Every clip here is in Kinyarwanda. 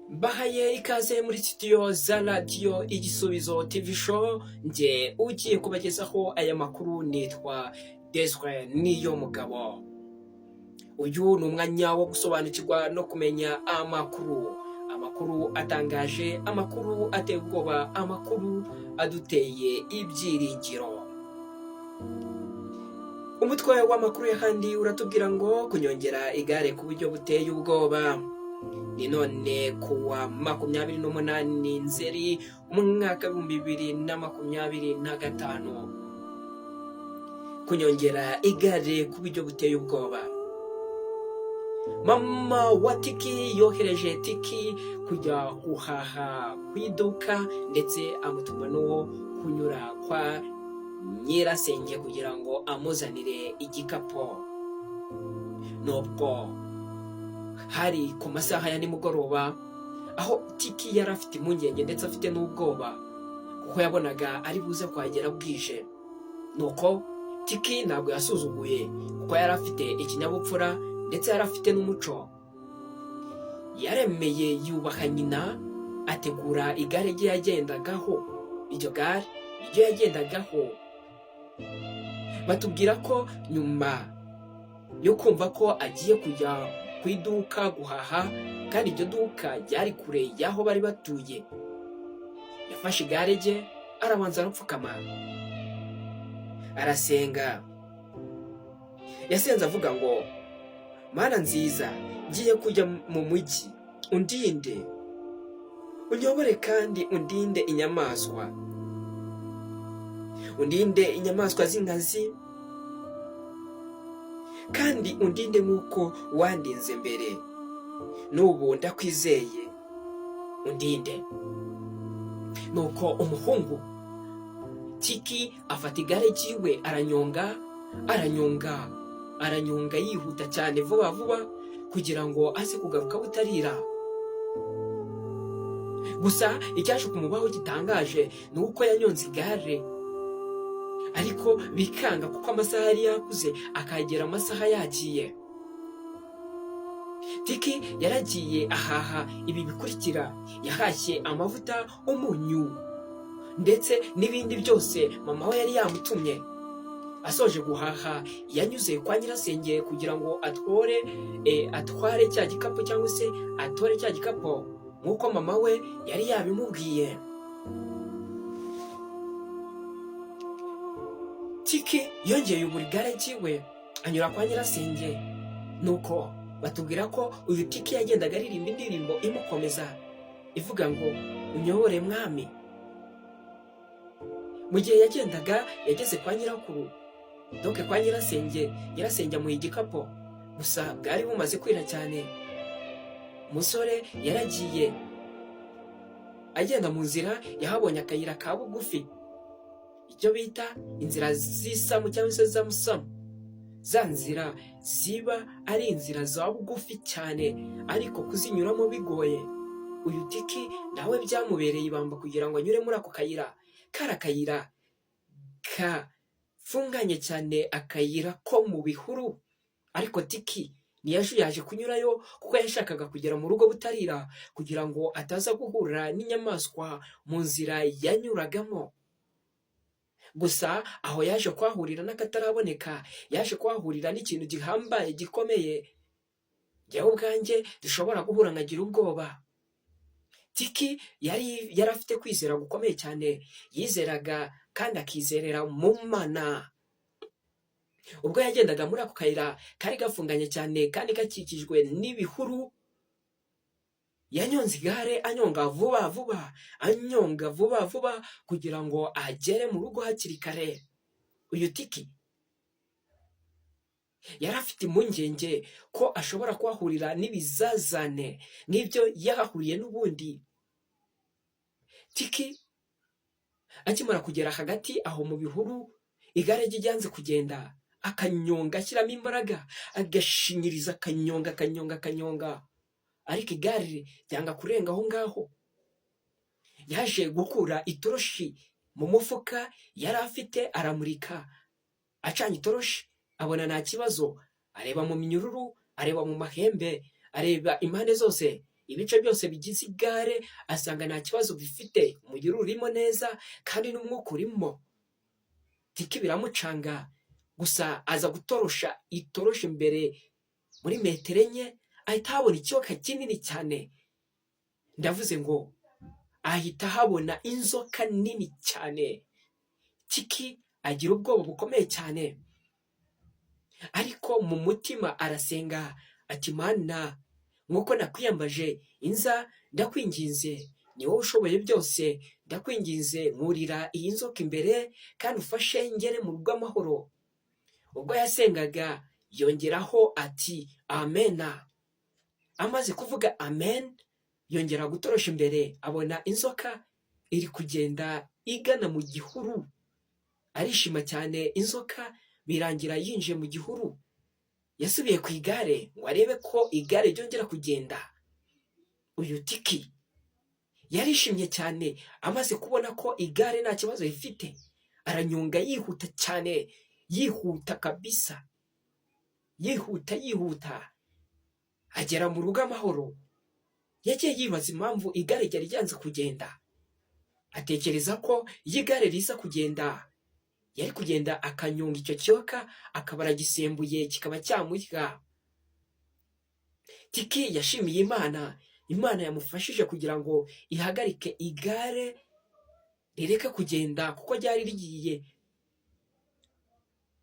Bahaye ikaze muri studio za radiyo Igisubizo TV show, nge ugiye kubagezaho aya makuru nitwa Desire Niyomugabo. Uyu ni umwanya wo gusobanukirwa no kumenya amakuru atangaje, amakuru ateye ubwoba, amakuru aduteye ibyiringiro. Umutwe w'amakuru y'ahandi uratubwira ngo kunyongera igare ku buryo buteye ubwoba. Ni none kuwa 28 Nzeri umwaka 2025, kunyongera igare ku buryo buteye ubwoba. Mama wa Tiki yohereje Tiki kujya guhaha ku iduka, ndetse amutuma no kunyura kwa nyirasenge kugira ngo amuzanire igikapo. Nubwo hari ku masaha ya nimugoroba, aho Tiki yari afite impungenge ndetse afite n'ubwoba kuko yabonaga ari buze kuhagera bwije. Nuko Tiki ntabwo yasuzuguye kuko yari afite ikinyabupfura ndetse yari afite n'umuco. Yaremeye yubaha nyina, ategura igare rye yagendagaho. Iryo gare ryo yagendagaho, batubwira ko nyuma yo kumva ko agiye kujya ku iduka guhaha, kandi iryo duka ryari kure y'aho bari batuye, yafashe igare rye arabanza arapfukama arasenga. Yasenze avuga ngo, Mana nziza, ngiye kujya mu mujyi, undinde, unyobore kandi undinde inyamaswa, undinde inyamaswa z'inkazi, kandi undinde nk'uko wandinze mbere. N'ubu ndakwizeye, undinde. Nuko umuhungu Tiki afata igare ryiwe aranyonga yihuta cyane vuba vuba kugira ngo aze kugaruka butarira. Gusa icyaje kumubaho gitangaje ni uko yanyonze igare, ariko bikanga kuko amasaha yari yakuze, akagera amasaha yagiye. Tiki yaragiye ahaha ibi bikurikira: yahashye amavuta, umunyu, ndetse n'ibindi byose mama we yari yamutumye. Asoje guhaha, yanyuze kwa nyirasenge kugira ngo atware cya gikapu, cyangwa se atore cya gikapu nk'uko mama we yari yabimubwiye. Tiki yongeye ubura igare ryiwe anyura kwa nyirasenge. Nuko batubwira ko uyu Tiki yagendaga aririmba indirimbo imukomeza ivuga ngo, unyobore mwami. Mu gihe yagendaga, yageze kwa nyirakuru, doke kwa nyirasenge amuha igikapu. Gusa bwari bumaze kwira cyane. Umusore yaragiye agenda mu nzira, yahabonye akayira ka bugufi, icyo bita inzira z'isamu cyangwa se z'amusamu. Za nzira ziba ari inzira za bugufi cyane, ariko kuzinyuramo bigoye. Uyu Tiki nawe byamubereye ibamba kugira ngo anyure muri ako kayira. Kari akayira kafunganye cyane, akayira ko mu bihuru. Ariko Tiki ntiyajuyaje kunyurayo kuko yashakaga kugera mu rugo butarira, kugira ngo ataza guhura n'inyamaswa mu nzira yanyuragamo. Gusa aho yaje kuhahurira n'akataraboneka, yaje kuhahurira n'ikintu gihambaye gikomeye, jyewe ubwanjye dushobora guhura nkagira ubwoba. Tiki yari afite kwizera gukomeye cyane, yizeraga kandi akizerera mu Mana. Ubwo yagendaga muri ako kayira kari gafunganye cyane kandi gakikijwe n'ibihuru, yanyonze igare anyonga vuba vuba kugira ngo agere mu rugo hakiri kare. Uyu Tiki yari afite impungenge ko ashobora kuhahurira n'ibizazane n'ibyo yahahuriye n'ubundi. Tiki akimara kugera hagati aho mu bihuru, igare rye ryanze kugenda, akanyonga ashyiramo imbaraga, agashinyiriza, akanyonga, ariko igare ryanga kurenga aho ngaho. Yaje gukura itoroshi mu mufuka yari afite, aramurika, acanye itoroshi, abona nta kibazo. Areba mu minyururu, areba mu mahembe, areba impande zose, ibice byose bigize igare asanga nta kibazo bifite, umuriro urimo neza kandi n'umwuka urimo. Tiki biramucanga, gusa aza gutorosha itoroshi imbere muri metero enye, ahita habona ikiyoka kinini cyane. Ndavuze ngo ahita habona inzoka nini cyane. Tiki agira ubwoba bukomeye cyane, ariko mu mutima arasenga ati Mana, nk'uko nakwiyambaje inza, ndakwinginze, ni wowe ushoboye byose, ndakwinginze nkurira iyi nzoka imbere kandi ufashe ngere mu rugo amahoro. Ubwo yasengaga yongeraho ati amena. Amaze kuvuga amen, yongera gutorosha imbere abona inzoka iri kugenda igana mu gihuru. Arishima cyane, inzoka birangira yinjiye mu gihuru. Yasubiye ku igare ngo arebe ko igare ryongera kugenda. Uyu Tiki yarishimye cyane amaze kubona ko igare nta kibazo rifite. Aranyonga yihuta cyane, yihuta kabisa, yihuta agera mu rugo amahoro. Yagiye yibaza impamvu igare ryari ryanze kugenda. Atekereza ko iyo igare riza kugenda yari kugenda akanyonga icyo kiyoka akaba aragisembuye kikaba cyamurya. Tiki yashimiye Imana yamufashije kugira ngo ihagarike igare rireke kugenda, kuko ryari rigiye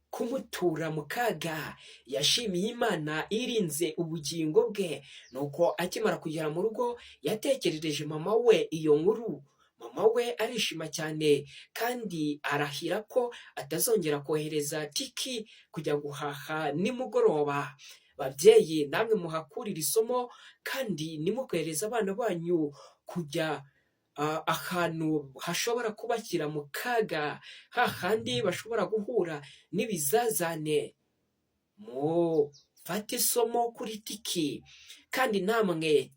kumutura mu kaga. Yashimiye Imana irinze ubugingo bwe. Nuko akimara kugera mu rugo yatekerereje mama we iyo nkuru. Mama we arishima cyane kandi arahira ko atazongera kohereza Tiki kujya guhaha nimugoroba. Babyeyi, namwe muhakurira isomo kandi nimukohereza abana banyu kujya ahantu hashobora kubashyira mu kaga, hahandi bashobora guhura n'ibizazane. Mufate isomo kuri Tiki. Kandi namwe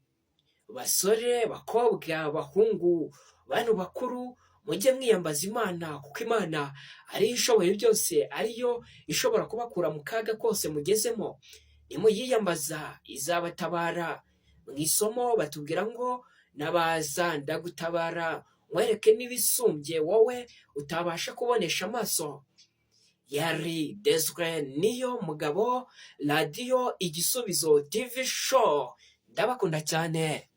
basore, bakobwa, bahungu, bantu bakuru, mujye mwiyambaza Imana, kuko Imana ariyo ishoboye byose, ariyo ishobora kubakura mu kaga kose mugezemo. Nimuyiyambaza izabatabara. Mu isomo batubwira ngo nabaza ndagutabara, nkwereke n'ibisumbye wowe utabasha kubonesha amaso. Yari Desire Niyomugabo, radiyo Igisubizo TV show. Ndabakunda cyane.